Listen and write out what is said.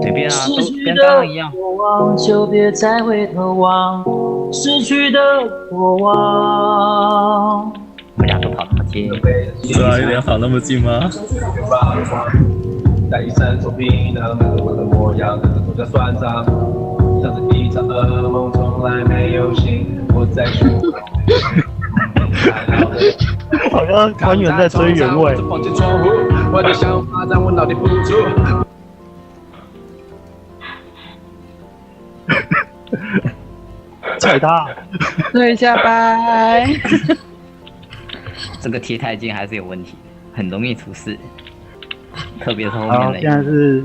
随便啊，都逝去跟刚的刚一样。过往，就别再回头望。逝去的过往。我们俩都跑那么近，对啊，有点跑那么近吗？在一生中冰冷，那个我的模样，跟着总在算账，像是一场噩梦，从来没有醒。我在寻好像团员在追原味。放进窗户，我的想法让我脑袋不住。踩他，对，下拜。这个贴太近还是有问题，很容易出事，特别是后面好，那一现在是